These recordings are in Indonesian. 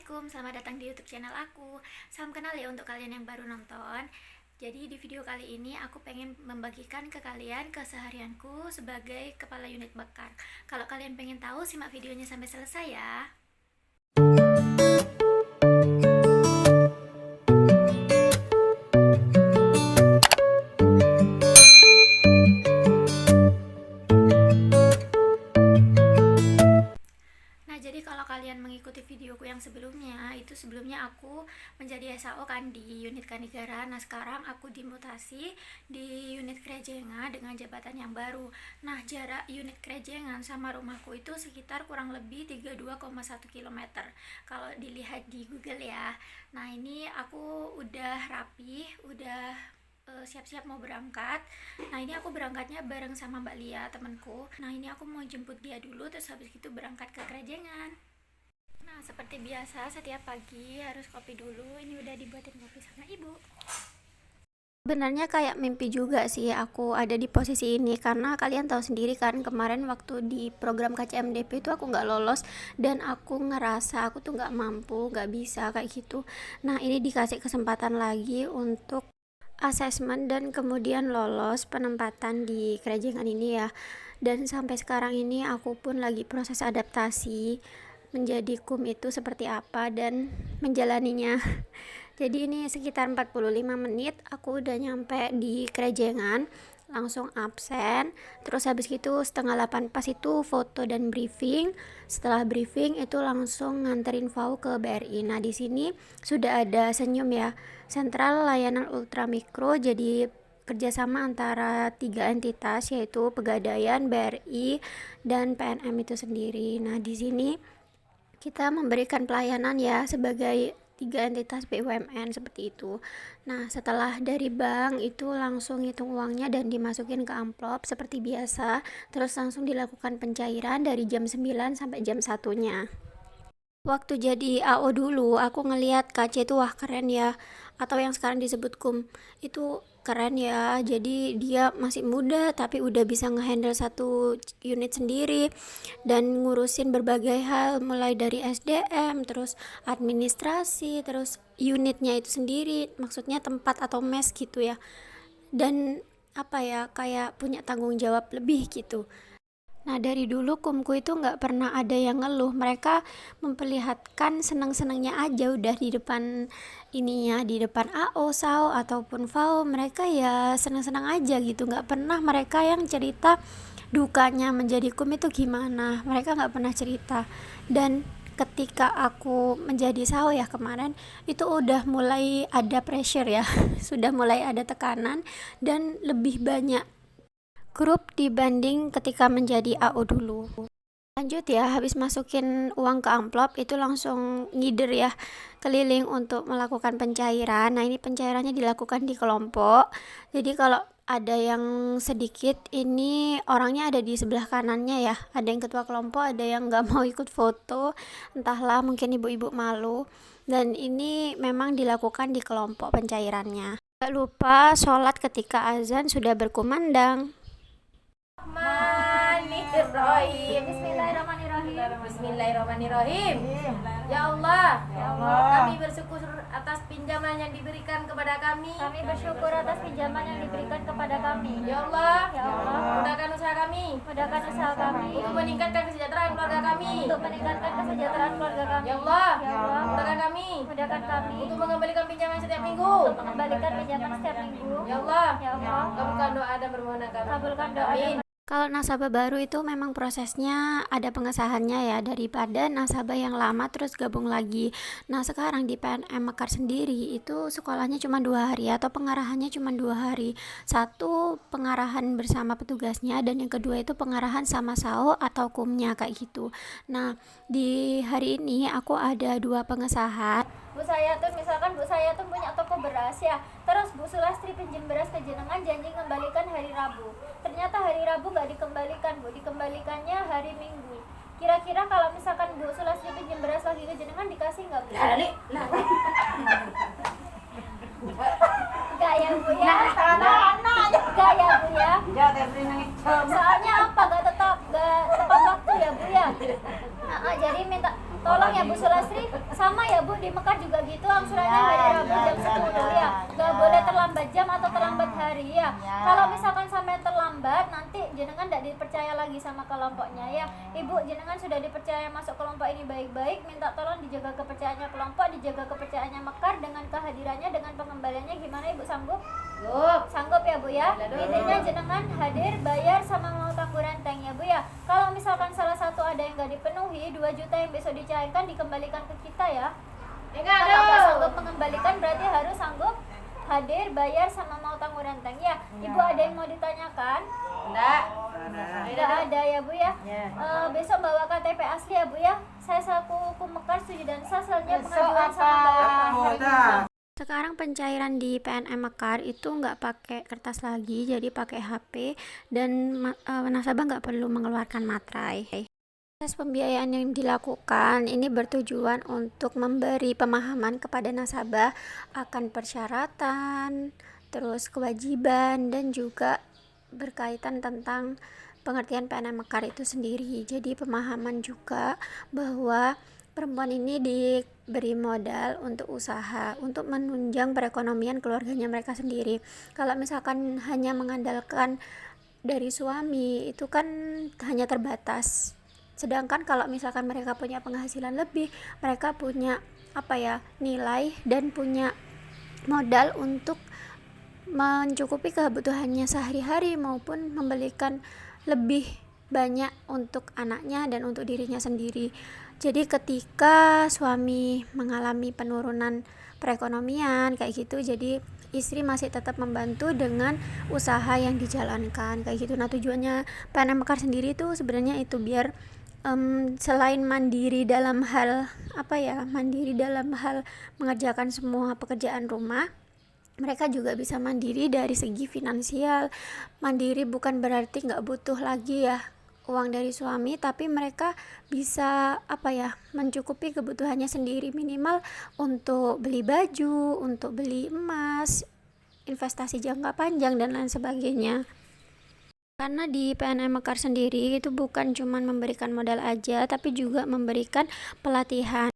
Assalamualaikum, selamat datang di YouTube channel aku. Salam kenal ya untuk kalian yang baru nonton. Jadi di video kali ini aku pengen membagikan ke kalian keseharianku sebagai kepala unit bakar. Kalau kalian pengen tahu, simak videonya sampai selesai ya. Jadi kalau kalian mengikuti videoku yang sebelumnya, itu sebelumnya aku menjadi SAO kan di unit Kanigara. Nah sekarang aku dimutasi di unit Krejengan dengan jabatan yang baru. Nah jarak unit Krejengan sama rumahku itu sekitar kurang lebih 32,1 km kalau dilihat di Google ya. Nah ini aku udah rapi, udah siap-siap mau berangkat. Nah ini aku berangkatnya bareng sama Mbak Lia temanku. Nah ini aku mau jemput dia dulu, terus habis itu berangkat ke Krajengan. Nah seperti biasa setiap pagi harus kopi dulu. Ini udah dibuatin kopi sama ibu. Sebenarnya kayak mimpi juga sih aku ada di posisi ini, karena kalian tahu sendiri kan kemarin waktu di program KCMDP itu aku nggak lolos dan aku ngerasa aku tuh nggak mampu, nggak bisa kayak gitu. Nah ini dikasih kesempatan lagi untuk asesmen dan kemudian lolos penempatan di Krajengan ini ya. Dan sampai sekarang ini aku pun lagi proses adaptasi menjadi kum itu seperti apa dan menjalaninya. Jadi ini sekitar 45 menit aku udah nyampe di Krajengan, langsung absen. Terus habis itu setengah 8 pas itu foto dan briefing. Setelah briefing itu langsung nganterin VAU ke BRI. Nah di sini sudah ada Senyum ya, Sentral Layanan Ultramikro. Jadi kerjasama antara 3 entitas yaitu Pegadaian, BRI, dan PNM itu sendiri. Nah di sini kita memberikan pelayanan ya sebagai 3 entitas BUMN seperti itu. Nah setelah dari bank itu langsung hitung uangnya dan dimasukin ke amplop seperti biasa. Terus langsung dilakukan pencairan dari jam 9 sampai jam 1-nya. Waktu jadi AO dulu aku ngelihat KC itu wah keren ya, atau yang sekarang disebut kum itu keren ya. Jadi dia masih muda tapi udah bisa ngehandle satu unit sendiri dan ngurusin berbagai hal mulai dari SDM, terus administrasi, terus unitnya itu sendiri, maksudnya tempat atau mes gitu ya. Dan apa ya, kayak punya tanggung jawab lebih gitu. Nah dari dulu kumku itu nggak pernah ada yang ngeluh, mereka memperlihatkan senang-senangnya aja udah di depan ininya, di depan AO, SAO ataupun VAO, mereka ya senang-senang aja gitu, nggak pernah mereka yang cerita dukanya menjadi kum itu gimana, mereka nggak pernah cerita. Dan ketika aku menjadi SAO ya kemarin itu udah mulai ada pressure ya sudah mulai ada tekanan dan lebih banyak grup dibanding ketika menjadi AO dulu. Lanjut ya, habis masukin uang ke amplop itu langsung ngider ya keliling untuk melakukan pencairan. Nah ini pencairannya dilakukan di kelompok. Jadi kalau ada yang sedikit, ini orangnya ada di sebelah kanannya ya. Ada yang ketua kelompok, ada yang nggak mau ikut foto, entahlah mungkin ibu-ibu malu. Dan ini memang dilakukan di kelompok pencairannya. Gak lupa sholat ketika azan sudah berkumandang. Bismillahirrahmanirrahim. Bismillahirrahmanirrahim. Ya Allah, kami bersyukur atas pinjaman yang diberikan kepada kami. Kami bersyukur atas pinjaman yang diberikan kepada kami. Ya Allah, Ya Allah, mudahkan usaha kami mudahkan usaha kami untuk meningkatkan kesejahteraan keluarga kami. untuk meningkatkan kesejahteraan keluarga kami. Ya Allah, Ya Allah, mudahkan kami mudahkan kami untuk mengembalikan pinjaman setiap minggu. untuk mengembalikan pinjaman setiap minggu. Ya Allah, Ya Allah, kabulkan doa dan permohonan kami. kabulkan doa Amin. dan Kalau nasabah baru itu memang prosesnya ada pengesahannya ya, daripada nasabah yang lama terus gabung lagi. Nah sekarang di PNM Mekar sendiri itu sekolahnya cuma 2 hari atau pengarahannya cuma 2 hari. Satu pengarahan bersama petugasnya dan yang kedua itu pengarahan sama SAO atau kumnya kayak gitu. Nah di hari ini aku ada 2 pengesahan. Bu saya tuh misalkan Bu saya tuh punya toko beras ya, terus Bu Sulastri pinjam beras ke jenengan janji ngembalikan hari Rabu, ternyata hari Rabu nggak dikembalikan Bu, dikembalikannya hari Minggu. Kira-kira kalau misalkan Bu Sulastri pinjam beras lagi ke jenengan dikasih nggak Bu? Nggak ya Bu ya? Nggak ya Bu ya? Soalnya apa nggak tepat waktu ya Bu ya? Jadi minta tolong tolong ya Bu Sulastri, sama ya Bu, di Mekah juga gitu angsurannya hari Rabu jam 10 ya. Gak boleh terlambat jam atau terlambat hari ya. Kalau misalkan sampai terlambat, nanti jenengan tidak dipercaya lagi sama kelompoknya ya. Ibu, jenengan sudah dipercaya masuk kelompok ini baik-baik, minta tolong dijaga kepercayaannya kelompok, dijaga kepercayaannya Mekar dengan kehadirannya, dengan pengembaliannya. Gimana Ibu, sanggup? Sanggup ya Bu ya. Intinya jenengan hadir, bayar, sama mau tangguh renteng ya Bu ya. Kalau misalkan salah satu ada yang nggak dipenuhi, 2 juta yang besok dicairkan dikembalikan ke kita ya. Kalau nggak sanggup mengembalikan berarti harus sanggup hadir, bayar, sama mau tangguh renteng ya. Ibu ada yang mau ditanyakan? Nggak ada ya Bu ya. Besok bawa KTP asli ya Bu ya. Saya selaku hukum Mekar setuju dan sah, selanjutnya pengajuan sama Bapak. Sekarang pencairan di PNM Mekar itu nggak pakai kertas lagi, jadi pakai HP, dan nasabah nggak perlu mengeluarkan materai. Proses pembiayaan yang dilakukan ini bertujuan untuk memberi pemahaman kepada nasabah akan persyaratan, terus kewajiban, dan juga berkaitan tentang pengertian PNM Mekar itu sendiri. Jadi pemahaman juga bahwa perempuan ini diberi modal untuk usaha, untuk menunjang perekonomian keluarganya mereka sendiri. Kalau misalkan hanya mengandalkan dari suami, itu kan hanya terbatas. Sedangkan kalau misalkan mereka punya penghasilan lebih, mereka punya nilai dan punya modal untuk mencukupi kebutuhannya sehari-hari maupun membelikan lebih banyak untuk anaknya dan untuk dirinya sendiri. Jadi ketika suami mengalami penurunan perekonomian kayak gitu, jadi istri masih tetap membantu dengan usaha yang dijalankan kayak gitu. Nah, tujuannya PNM Mekar sendiri tuh sebenarnya itu biar selain mandiri dalam hal mengerjakan semua pekerjaan rumah, mereka juga bisa mandiri dari segi finansial. Mandiri bukan berarti nggak butuh lagi ya uang dari suami, tapi mereka bisa mencukupi kebutuhannya sendiri, minimal untuk beli baju, untuk beli emas, investasi jangka panjang, dan lain sebagainya. Karena di PNM Mekar sendiri itu bukan cuma memberikan modal aja, tapi juga memberikan pelatihan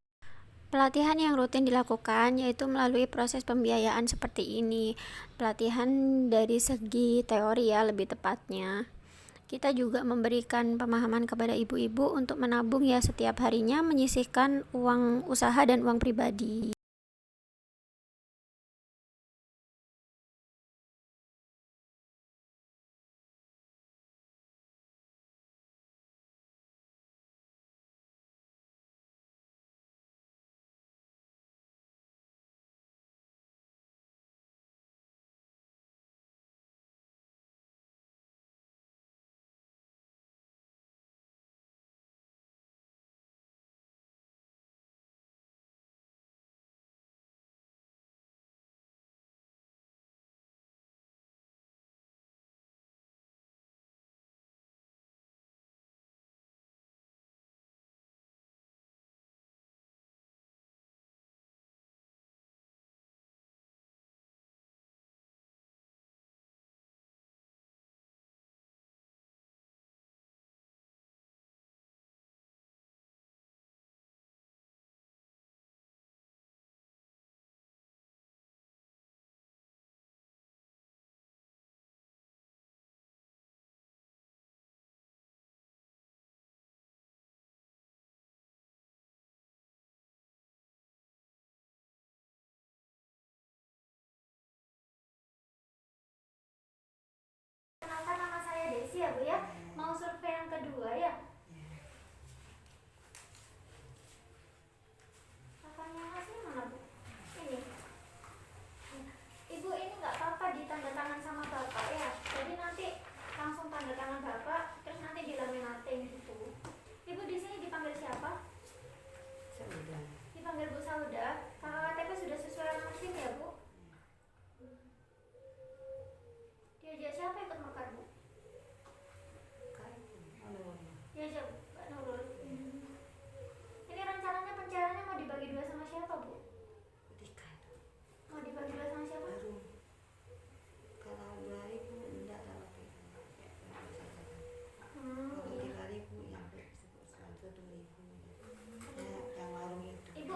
yang rutin dilakukan, yaitu melalui proses pembiayaan seperti ini. Pelatihan dari segi teori ya, lebih tepatnya. Kita juga memberikan pemahaman kepada ibu-ibu untuk menabung ya, setiap harinya menyisihkan uang usaha dan uang pribadi.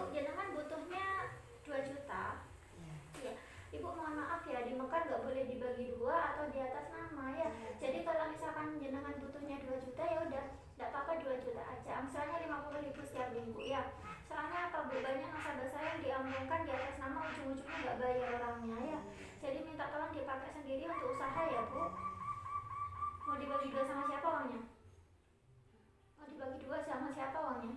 Ibu jenengan butuhnya 2 juta. Ya. Iya, Ibu mohon maaf ya, di Mekar nggak boleh dibagi dua atau di atas nama ya. Jadi kalau misalkan jenengan butuhnya 2 juta ya udah, nggak apa-apa 2 juta aja. Angsurannya 50.000 setiap minggu ya. Soalnya apa, Bu, banyak nasabah saya yang diamankan di atas nama ujung-ujungnya nggak bayar orangnya ya. Jadi minta tolong dipakai sendiri untuk usaha ya, Bu. Mau dibagi dua sama siapa uangnya? Mau dibagi dua sama siapa uangnya?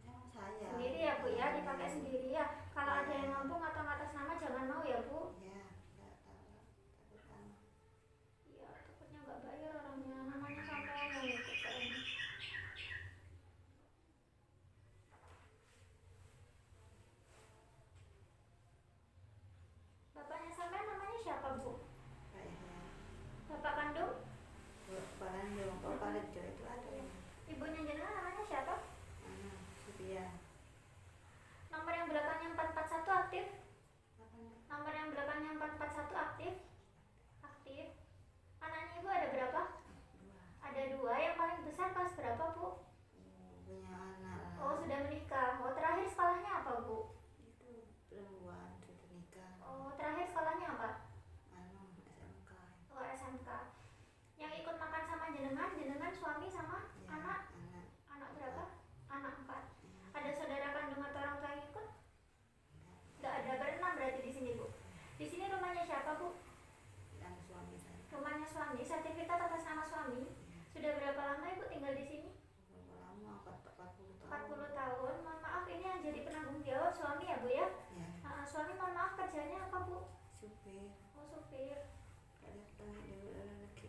Sama saya. Sendiri ya, Bu ya, dipakai sendiri ya. Kalau ada yang ngambung atau ngatas nama jangan mau ya, Bu. Ya, enggak tahu. Takutan. Iya, takutnya nggak bayar orangnya, namanya sampai yang ikut kayaknya. Bapaknya sampai namanya siapa, Bu? Kayaknya. Bapak kandung? Bapak dong, Bapak Lejo itu ada. Ibunya jenengan namanya siapa? Supia. Nomor yang belakangnya 441 aktif? Apanya? Nomor yang belakangnya 441 aktif? Aktif. Anaknya Ibu ada berapa? Dua. Ada 2. Yang paling besar kelas berapa, Bu? Punya anak. Oh, sudah menikah. Oh, terakhir sekolahnya apa, Bu? Itu perempuan sudah nikah. Oh, terakhir sekolahnya apa? SMK. Oh, SMK. Yang ikut makan sama jenengan suami sama Ya, anak? anak. Anak berapa? Anak 4. Ada saudara kandung atau orang tua yang ikut? Nggak ada, berenam berarti di sini, Bu. Di sini rumahnya siapa, Bu? Dan suami saya. Rumahnya suami, sertifikat atas nama suami. Sudah berapa lama Ibu tinggal di sini? Berapa lama? 40 tahun. 40 tahun. Mohon maaf, ini yang jadi penanggung jawab suami ya, Bu ya? Ya. Suami mohon maaf kerjanya apa, Bu? Supir. Oh, supir. Ada tanya dia lagi.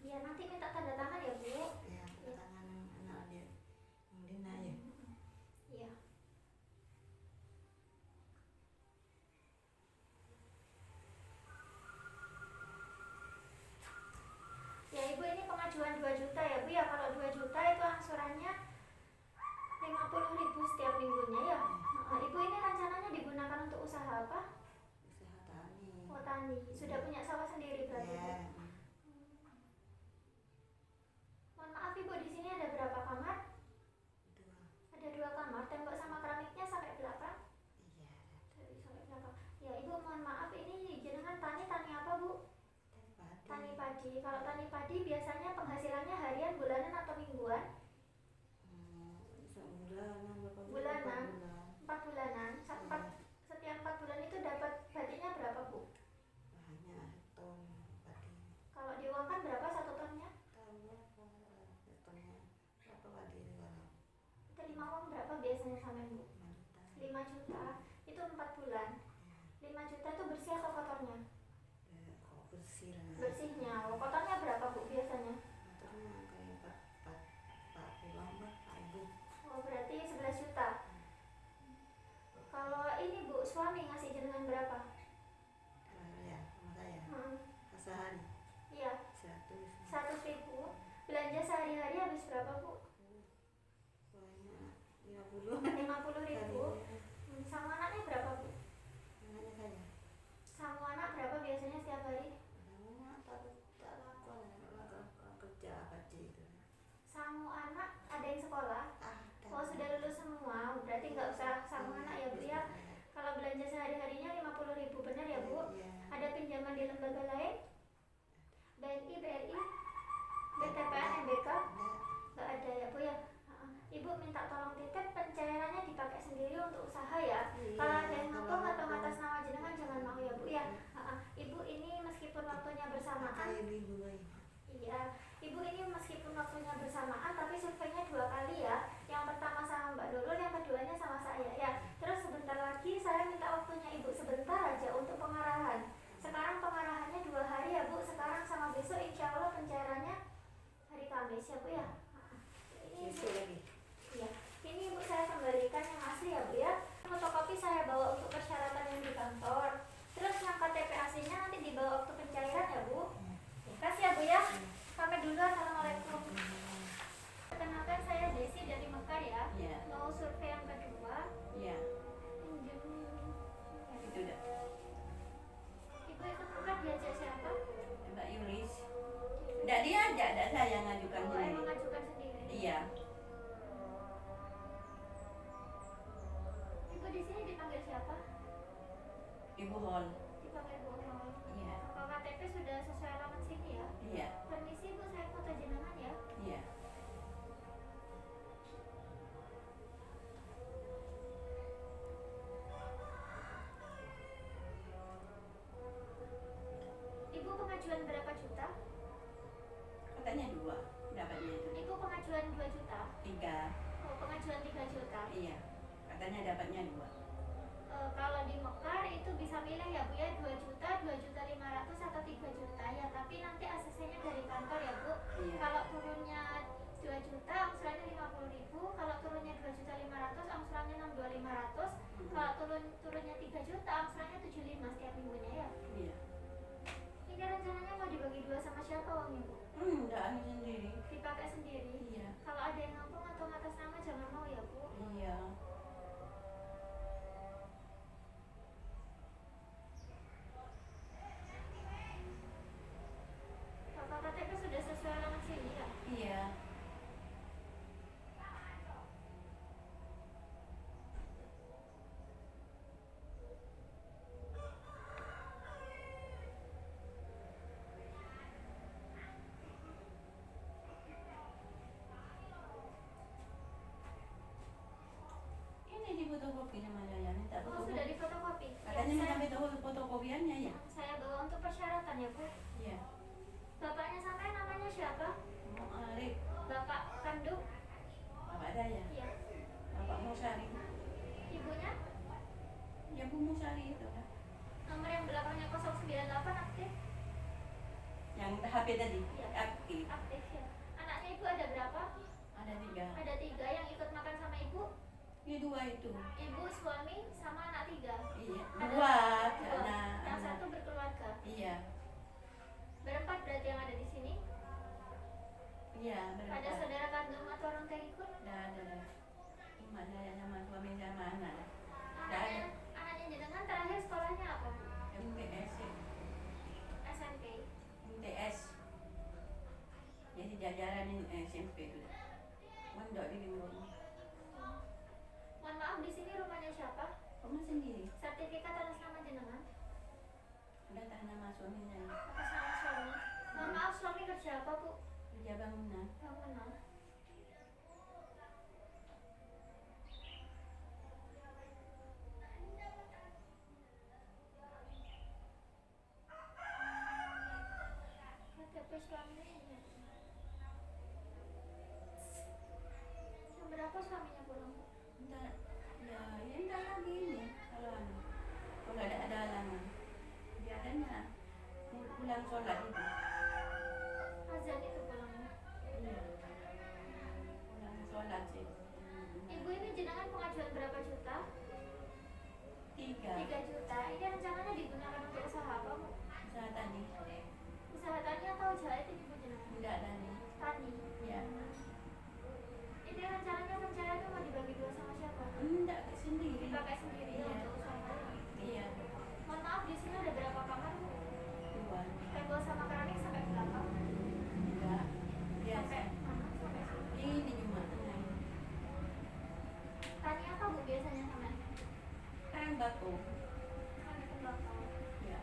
Iya, nanti minta tanda tangan ya, Bu. Ya, tangan anak dia. Yang Dina ya. Iya. Ya, Ibu, ini pengajuan 2 juta ya, Bu ya. Kalau 2 juta itu angsurannya 50.000 setiap minggunya ya. Ibu, ini rencananya digunakan untuk usaha apa? Usaha tani. Oh, tani. Sudah punya sawah sendiri berarti, Bu? Ya. Mohon maaf, Ibu, di sini ada berapa kamar? Dua. Ada 2 kamar. Tembok sama keramiknya sampai belakang? Iya. Sampai belakang. Ya, Ibu, mohon maaf, ini jenengan tani apa, Bu? Tani padi. Kalau tani padi biasanya penghasilannya harian, bulanan atau mingguan? Sebulanan berapa bulan? Bulanan. 4 bulan. 4 bulanan. Setiap 4 bulan itu dapat padinya berapa, Bu? Banyak ton padi. Kalau diuangkan berapa 1 tonnya? Tahu berapa tonnya? Berapa padi sekarang? Terima uang berapa biasanya sama Ibu? 5 juta. 5 juta. Itu 4 bulan. 5 juta itu bersih atau kotornya? Kok bersih lah. Bersihnya. Oh, kotornya berapa, Bu, biasanya? Motornya kayak 4 bulan Ibu. Oh, berarti 11 juta. Kalau ini, Bu, suami ngasih jenengan berapa? Ya, sama saya. Hmm. Sehari Iya, 100. 100.000. Belanja sehari-hari habis berapa, Bu? Banyak 50. 50.000. Sama anaknya berapa, Bu? Namanya saya. Sama anak berapa biasanya setiap hari? Namanya tak lakukan kerja itu. Sama anak ada yang sekolah? Oh, sudah lulus semua. Berarti nggak usah sama anak ya, Bu ya. Kalau belanja sehari-harinya 50.000, benar ya, Bu? Iya. Ada pinjaman di lembaga lain? BNI, BRI, BTPN, MBK? Nggak ada ya, Bu ya. Ibu minta tolong titip pencairannya dipakai sendiri untuk usaha ya. Iya, Kalau ada yang ngambung kalau atau ngambung. atas nama jenengan jangan mau ya, Bu ya. Ibu ini meskipun waktunya bersamaan, Kayak minggu lagi. iya, Ibu ini meskipun waktunya bersamaan tapi surveinya 2 kali ya. Yang pertama sama Mbak Dulul, yang keduanya sama saya ya. Terus sebentar lagi saya minta waktunya Ibu sebentar aja untuk pengarahan. Sekarang pengarahannya 2 hari ya, Bu. Sekarang sama besok insya Allah pencairannya hari Kamis ya, Bu ya. Ini Besok lagi. iya. Ini Ibu saya kembalikan yang asli ya, Bu ya. Fotokopi saya bawa untuk persyaratan yang di kantor. Terus yang KTP aslinya nanti dibawa waktu pencairan ya, Bu. Kasih ya, Bu ya. Pamit dulu. Assalamualaikum. Perkenalkan, saya Desi dari Mekar ya. Iya. Mau survei yang kedua. Iya. Pinjam. Itu udah. Ibu ikut Mekar diajak siapa? Mbak Yulis. Enggak diajak, enggak saya ngajukan Oh, sendiri. emang ngajukan Ibu Hol. Dipanggil Bu Hol. Iya. Kalau KTP sudah sesuai alamat sini ya. Iya. Permisi Bu, saya foto jenengan ya. Iya. Ibu pengajuan berapa juta? Katanya 2 dapatnya itu. Ibu pengajuan 2 juta. 3. Oh, pengajuan 3 juta. Iya. Katanya dapatnya 2. Kalau di Mekar itu bisa milih ya Bu ya, 2 juta, 2.500.000 atau 3 juta ya. Tapi nanti ACC-nya dari kantor ya Bu. Iya. Kalau turunnya 2 juta, angsurannya 50.000. Kalau turunnya 2.500.000, angsurannya 62.500. Kalau turunnya 3 juta, angsurannya 75 setiap minggunya ya. Iya. Ini rencananya mau dibagi 2 sama siapa uangnya Bu? Enggak, anu sendiri. Dipakai sendiri. Iya. Kalau ada yang ngampung atau ngatas nama jangan mau ya Bu. Iya. Bapak KTP sudah sesuai alamat sini ya? Iya. Ini di fotokopi sama saya, minta Oh, fotokopi. sudah difotokopi. Katanya Ya, minta fotokopiannya ya. saya bawa untuk persyaratan ya Bu. Iya. Bapaknya sampai namanya siapa? Mau Arif, Bapak kandung? Bapak Daya, Iya. Bapak Musari. Ibunya? Ya Bu Musari itu kan. Nomor yang belakangnya 098 aktif? Yang HP tadi Iya. aktif. Aktif ya. Anaknya Ibu ada berapa? Ada 3. Ada 3 yang ikut makan sama Ibu. Ini 2 itu. Ibu, suami, sama anak 3. Iya. Ada 2 dua. anak. Yang satu berkeluarga. Iya. Berempat berarti yang ada di sini. Iya. Ada Berempat. saudara kandung atau orang tua ikut? Ada. Cuma saya sama suami sama anak. Anaknya jenengan terakhir sekolahnya apa? MTS. SMP. MTS. Jadi jajaran SMP itu. Mondok di Limbong. Mohon maaf, di sini rumahnya siapa? Kamu sendiri. Sertifikat atas nama jenengan? Ada atas nama suaminya. Atas nama suami. Mohon maaf, suami kerja apa Bu? Kerja bangunan. Bangunan. KTP suaminya ini. Jam berapa suaminya pulang? Entar, ya entar lagi ini kalau anu. Kalau ada halangan. Biasanya pulang sholat itu. Azan itu pulangnya. Iya. Pulang sholat sih. Ibu ini jenengan pengajuan berapa juta? 3. 3 juta. Ini rencananya digunakan untuk usaha apa Bu? Usaha tadi. Usaha tani atau jahit ini Bu jenengan? Enggak tadi. Tani. Ya. Ini rencananya mau dibagi 2 sama siapa? Enggak sendiri. Dipakai sendiri ya Iya. untuk usaha. Iya. Mohon maaf, di sini ada berapa kamar Bu? 2. Tembok sama keramik sampai berapa? Enggak. Biasa. Sampai mana? Sampai sini. Ini cuma tengah. Tani apa Bu biasanya sama? Kan bako. Tani tembakau. Ya.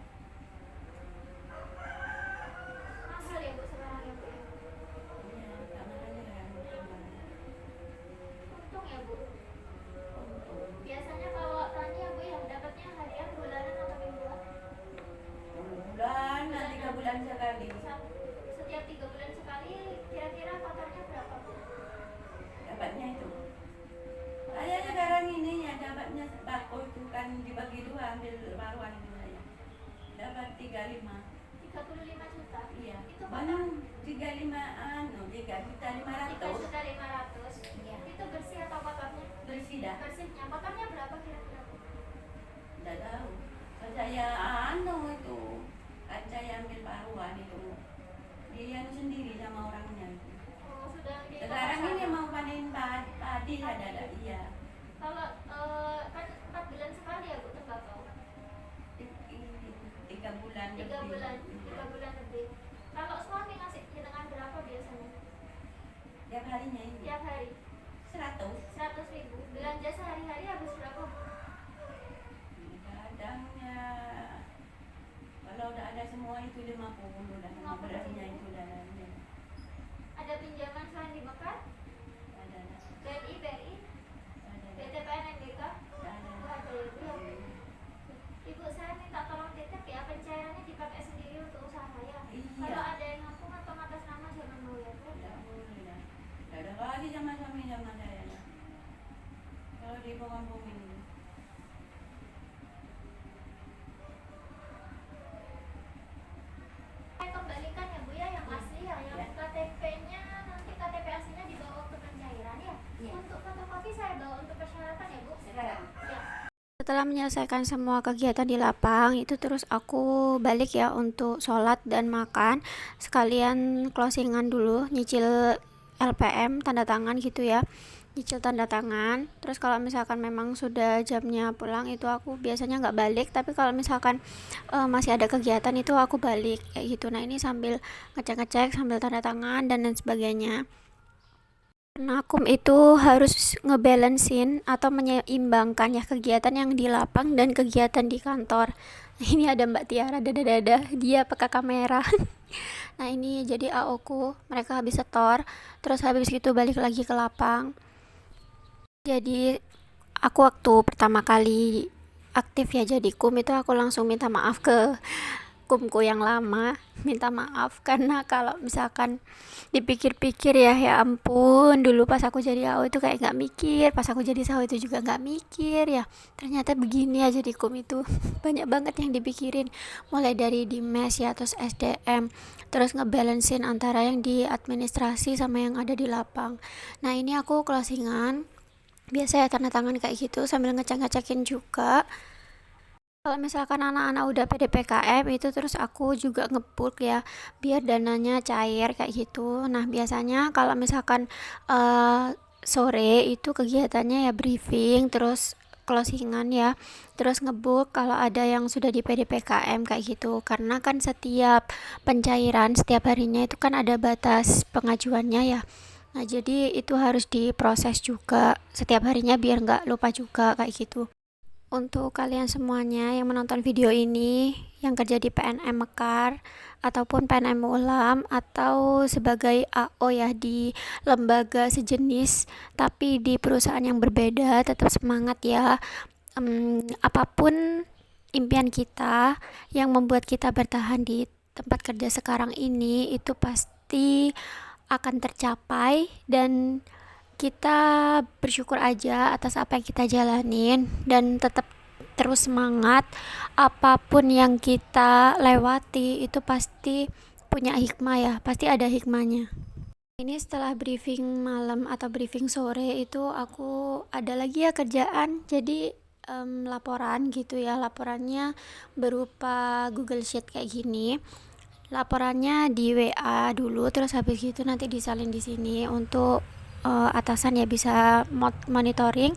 Mahal ya Bu sekarang ya Bu? Iya. Kamarnya yang Untung ya Bu. untuk Biasanya kalau tani ya Bu yang dapatnya harian, bulanan atau mingguan? bulan, 3 bulan sekali. Setiap 3 bulan sekali, kira-kira kotornya berapa Bu? Dapatnya itu. Saya sekarang ini ya dapatnya bako itu kan dibagi 2 ambil paruan itu saya. Dapat 35. 35 juta. Iya. Itu Mana kotor 35 anu 3.500.000. 3.500. Iya. Itu bersih atau kotornya? Bersih dah. Bersihnya. Kotornya berapa kira-kira Bu? Enggak tahu. Kan saya anu itu kan saya ambil paruan itu. Dia anu sendiri sama orangnya itu. Oh, sudah di Sekarang kotor ini sana. mau panen padi ada iya. Kalau kan 4 bulan sekali ya Bu tembakau? 3 bulan 3 lebih. bulan, 3 bulan lebih. Kalau suami ngasih jenengan berapa biasanya? Tiap harinya ini Tiap hari 100. 100.000. Belanja sehari-hari habis berapa Bu? Kadangnya kampung ini. Saya kembalikan ya Bu ya, yang asli ya, yang KTP-nya nanti KTP aslinya dibawa ke pencairan ya. Untuk fotokopi saya bawa untuk persyaratan ya Bu. Sekarang Ya. Setelah menyelesaikan semua kegiatan di lapang itu, terus aku balik ya untuk sholat dan makan, sekalian closingan dulu, nyicil LPM tanda tangan gitu ya, nyicil tanda tangan. Terus kalau misalkan memang sudah jamnya pulang itu aku biasanya nggak balik, tapi kalau misalkan masih ada kegiatan itu aku balik kayak gitu. Nah ini sambil ngecek-ngecek, sambil tanda tangan dan lain sebagainya. Karena akum itu harus ngebalancein atau menyeimbangkan ya kegiatan yang di lapang dan kegiatan di kantor. Ini ada Mbak Tiara, dada-dada, dia peka kamera. Nah ini jadi AO ku, mereka habis setor, terus habis itu balik lagi ke lapang. Jadi aku waktu pertama kali aktif ya jadi kum itu, aku langsung minta maaf ke kumku yang lama, minta maaf karena kalau misalkan dipikir-pikir ya ampun, dulu pas aku jadi AO itu kayak nggak mikir, pas aku jadi SAO itu juga nggak mikir ya, ternyata begini ya jadi kum itu. Banyak banget yang dipikirin, mulai dari di mes ya, terus SDM, terus ngebalancein antara yang di administrasi sama yang ada di lapang. Nah ini aku closingan, biasa ya tanda tangan kayak gitu sambil ngecek-ngecekin juga. Kalau misalkan anak-anak udah PDPKM itu, terus aku juga ngebulk ya biar dananya cair kayak gitu. Nah biasanya kalau misalkan sore itu kegiatannya ya briefing, terus closingan ya, terus ngebulk kalau ada yang sudah di PDPKM kayak gitu, karena kan setiap pencairan setiap harinya itu kan ada batas pengajuannya ya. Nah jadi itu harus diproses juga setiap harinya biar nggak lupa juga kayak gitu. Untuk kalian semuanya yang menonton video ini, yang kerja di PNM Mekar ataupun PNM Ulam atau sebagai AO ya di lembaga sejenis tapi di perusahaan yang berbeda, tetap semangat ya. Apapun impian kita yang membuat kita bertahan di tempat kerja sekarang ini, itu pasti akan tercapai, dan kita bersyukur aja atas apa yang kita jalanin dan tetap terus semangat. Apapun yang kita lewati itu pasti punya hikmah ya, pasti ada hikmahnya. Ini setelah briefing malam atau briefing sore itu aku ada lagi ya kerjaan, jadi laporan gitu ya, laporannya berupa Google Sheet kayak gini. Laporannya di WA dulu, terus habis itu nanti disalin di sini untuk atasan ya bisa monitoring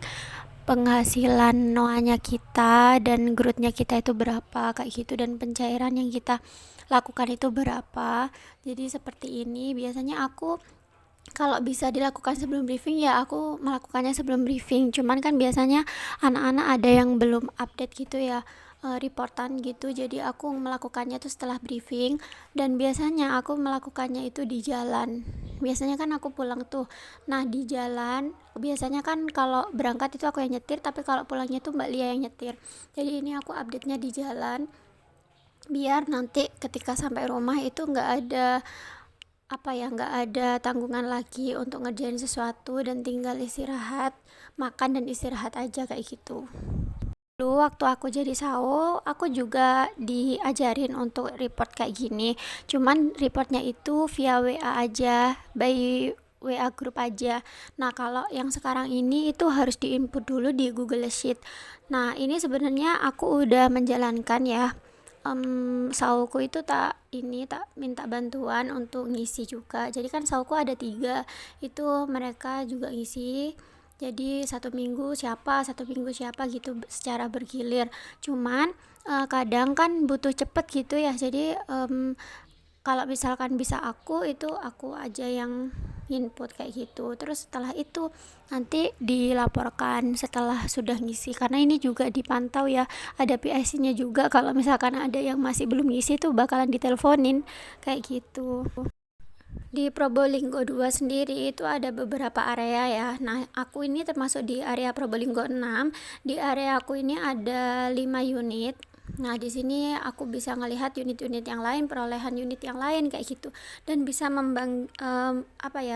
penghasilan noanya kita dan growth-nya kita itu berapa kayak gitu, dan pencairan yang kita lakukan itu berapa. Jadi seperti ini biasanya aku kalau bisa dilakukan sebelum briefing ya aku melakukannya sebelum briefing, cuman kan biasanya anak-anak ada yang belum update gitu ya, reportan gitu, jadi aku melakukannya tuh setelah briefing. Dan biasanya aku melakukannya itu di jalan, biasanya kan aku pulang tuh, nah di jalan biasanya kan kalau berangkat itu aku yang nyetir, tapi kalau pulangnya tuh Mbak Lia yang nyetir. Jadi ini aku update nya di jalan biar nanti ketika sampai rumah itu nggak ada nggak ada tanggungan lagi untuk ngerjain sesuatu dan tinggal istirahat, makan dan istirahat aja kayak gitu. Dulu waktu aku jadi SAO, aku juga diajarin untuk report kayak gini. Cuman reportnya itu via WA aja, by WA grup aja. Nah, kalau yang sekarang ini itu harus diinput dulu di Google Sheet. Nah, ini sebenarnya aku udah menjalankan ya. SAOku itu tak minta bantuan untuk ngisi juga. Jadi kan SAOku ada 3, itu mereka juga ngisi. Jadi satu minggu siapa gitu secara bergilir. Cuman kadang kan butuh cepet gitu ya. Jadi kalau misalkan bisa aku aja yang input kayak gitu. Terus setelah itu nanti dilaporkan setelah sudah ngisi, karena ini juga dipantau ya, ada PIC-nya juga. Kalau misalkan ada yang masih belum ngisi tuh bakalan diteleponin kayak gitu. Di Probolinggo 2 sendiri itu ada beberapa area ya. Nah, aku ini termasuk di area Probolinggo 6. Di area aku ini ada 5 unit. Nah, di sini aku bisa ngelihat unit-unit yang lain, perolehan unit yang lain kayak gitu, dan bisa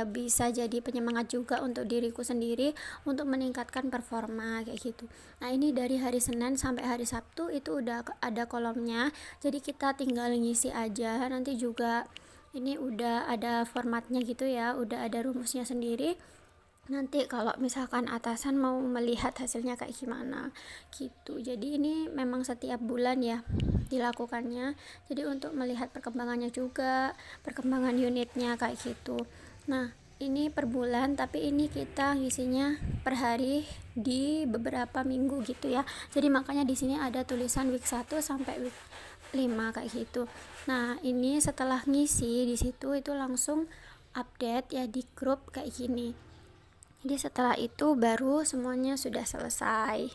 bisa jadi penyemangat juga untuk diriku sendiri untuk meningkatkan performa kayak gitu. Nah, ini dari hari Senin sampai hari Sabtu itu udah ada kolomnya. Jadi kita tinggal ngisi aja. Nanti juga ini udah ada formatnya gitu ya, udah ada rumusnya sendiri. Nanti kalau misalkan atasan mau melihat hasilnya kayak gimana gitu. Jadi ini memang setiap bulan ya dilakukannya, jadi untuk melihat perkembangannya juga, perkembangan unitnya kayak gitu. Nah, ini per bulan, tapi ini kita ngisinya per hari di beberapa minggu gitu ya. Jadi makanya di sini ada tulisan week 1 sampai week 5 kayak gitu. Nah, ini setelah ngisi di situ itu langsung update ya di grup kayak gini. Jadi setelah itu baru semuanya sudah selesai.